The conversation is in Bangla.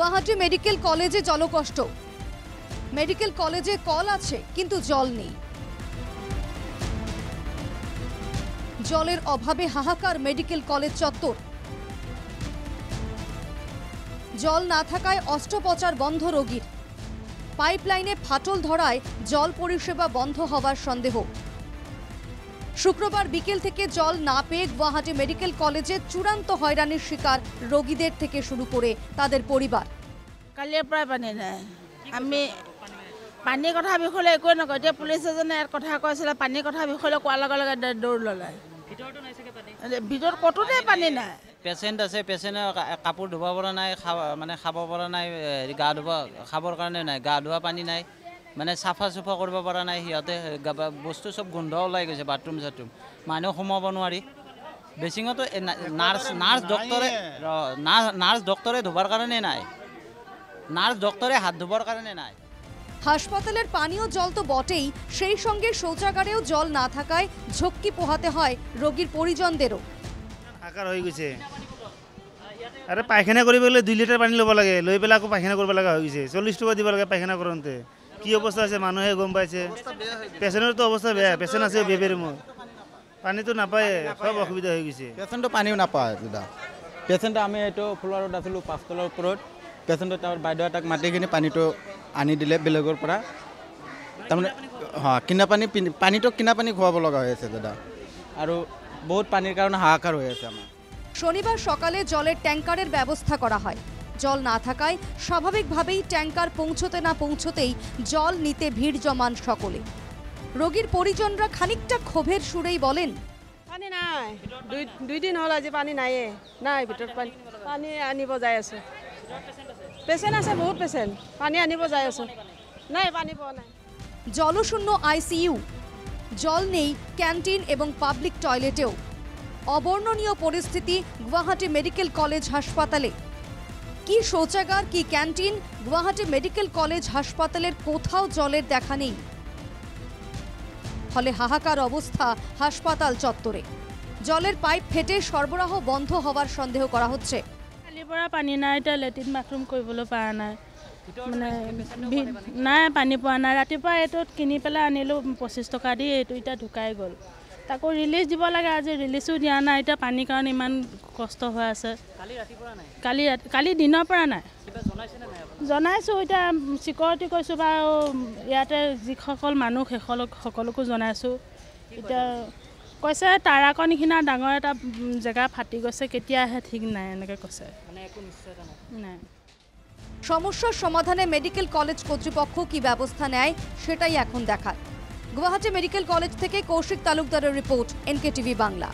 গুয়াহাটি মেডিকেল কলেজে জলকষ্ট। মেডিকেল কলেজে কল আছে কিন্তু জল নেই। জলের অভাবে হাহাকার মেডিকেল কলেজ চত্বর। জল না থাকায় অস্ত্রোপচার বন্ধ রোগীর। পাইপলাইনে ফাটল ধরায় জল পরিষেবা বন্ধ হওয়ার সন্দেহ। শুক্রবার বিকেল থেকে জল না পেয়ে গুয়াহাটি মেডিকেল কলেজে চূড়ান্ত হয়রানির শিকার রোগীদের থেকে শুরু করে তাদের পরিবার। কালিৰ পৰাই পানী নাই। আমি পানীৰ কথা বিষয়ে একোৱে নকওঁ। এতিয়া পুলিচ এজনে ইয়াৰ কথা কৈছিলে, পানীৰ কথা বিষয়ে কোৱাৰ লগে লগে দৌৰ ল'লে। ভিতৰত কতোতে পানী নাই। পেচেণ্ট আছে, পেচেণ্টে কাপোৰ ধুব পৰা নাই, মানে খাব পৰা নাই, গা ধুব খাবৰ কাৰণে নাই, গা ধোৱা পানী নাই, মানে চাফা চুফা কৰিব পৰা নাই। সিহঁতে বস্তু চব গোন্ধ ওলাই গৈছে, বাথৰুম চাথৰুম মানুহ সোমাব নোৱাৰি। বেচিঙতো নাৰ্ছ ডক্টৰে ধুবৰ কাৰণে নাই, নার্স ডক্টরে হাত ধোবার কারণে নাই। হাসপাতালের পানীয় জল তো বটেই, সেই সঙ্গে শৌচাগারেও জল না থাকায় ঝক্কি পোহাতে হয় রোগীর পরিজনদেরও। আকার হয়ে গেছে, আরে পায়খানা কৰিব গ'লে 2 লিটার পানী ল'ব লাগে, লৈ পেলাই আকৌ পায়খানা কৰিব লগা হৈ গৈছে। 40 টকা দিব লাগে পায়খানা কৰোঁতে। কি অৱস্থা আছে মানুহে গম পাইছে। পেচেণ্টৰতো অৱস্থা বেয়া, পেচেণ্ট আছে বেবী ৰুমত, পানীটো নাপায়, সব অসুবিধা হৈ গৈছে। পেচেণ্টটো পানীও নাপায় দাদা। পেচেণ্ট আমি এইটো ফ্ল'ৰত আছিলোঁ 5 তলৰ ওপৰত। পেচেণ্টৰ তাৰ বাইদেউ এটাক মাতি কিনি পানীটো আনি দিলে বেলেগৰ পৰা। তাৰমানে কিনা পানীটো কিনা পানী খুৱাব লগা হৈ আছে দাদা, আৰু বহুত পানীৰ কাৰণে হাহাকাৰ হৈ আছে আমাৰ। শনিবার সকালে জলের ট্যাঙ্কারের ব্যবস্থা করা হয়। জল না থাকায় স্বাভাবিকভাবেই ট্যাঙ্কার পৌঁছতে না পৌঁছতেই জল নিতে ভিড় জমান সকলে। রোগীর পরিজনরা খানিকটা ক্ষোভের সুরেই বলেন, পানী নাই, দুই দিন হল আজি পানী নাইয়ে, নাই ভিতৰত পানী আনিব যাই আছে। পেচেণ্ট আছে, বহুত পেচেণ্ট, পানী আনিব যাই আছে, নাই পানী পোৱা নাই। জলশূন্য আইসিইউ, জল নেই ক্যান্টিন এবং পাবলিক টয়লেটেও। অবর্ণনীয় পরিস্থিতি গুয়াহাটি মেডিকেল কলেজ হাসপাতালে। কি শৌচাগার, কি ক্যান্টিন, গুয়াহাটি মেডিকেল কলেজ হাসপাতালের কোথাও জলের দেখা নেই। ফলে হাহাকার অবস্থা হাসপাতাল চত্বরে। জলের পাইপ ফেটে সরবরাহ বন্ধ হওয়ার সন্দেহ করা হচ্ছে। কালিৰ পৰা পানী নাই, এতিয়া লেট্ৰিন বাথৰুম কৰিবলৈ পৰা নাই, মানে নাই পানী পোৱা নাই। ৰাতিপুৱা এইটোত কিনি পেলাই আনিলোঁ 25 টকা দি, এইটো এতিয়া ঢুকাই গ'ল। তাকো ৰিলিজ দিব লাগে, আজি ৰিলিজো দিয়া নাই। এতিয়া পানীৰ কাৰণে ইমান কষ্ট হৈ আছে। কালি দিনৰ পৰা নাই। জনাইছোঁ, এতিয়া চিকিউৰিটি কৈছোঁ বা ইয়াতে যিসকল মানুহ সকলোকো জনাইছোঁ। এতিয়া কৈছে তাৰাকৰ নিচিনা ডাঙৰ এটা জেগা ফাটি গৈছে, কেতিয়া আহে ঠিক নাই, এনেকৈ কৈছে। নাই। সমস্যার সমাধানে মেডিকেল কলেজ কর্তৃপক্ষ কি ব্যবস্থা নেয় সেটাই এখন দেখার। গুয়াহাটি মেডিকেল কলেজ থেকে কৌশিক তালুকদারের রিপোর্ট, NKTV বাংলা।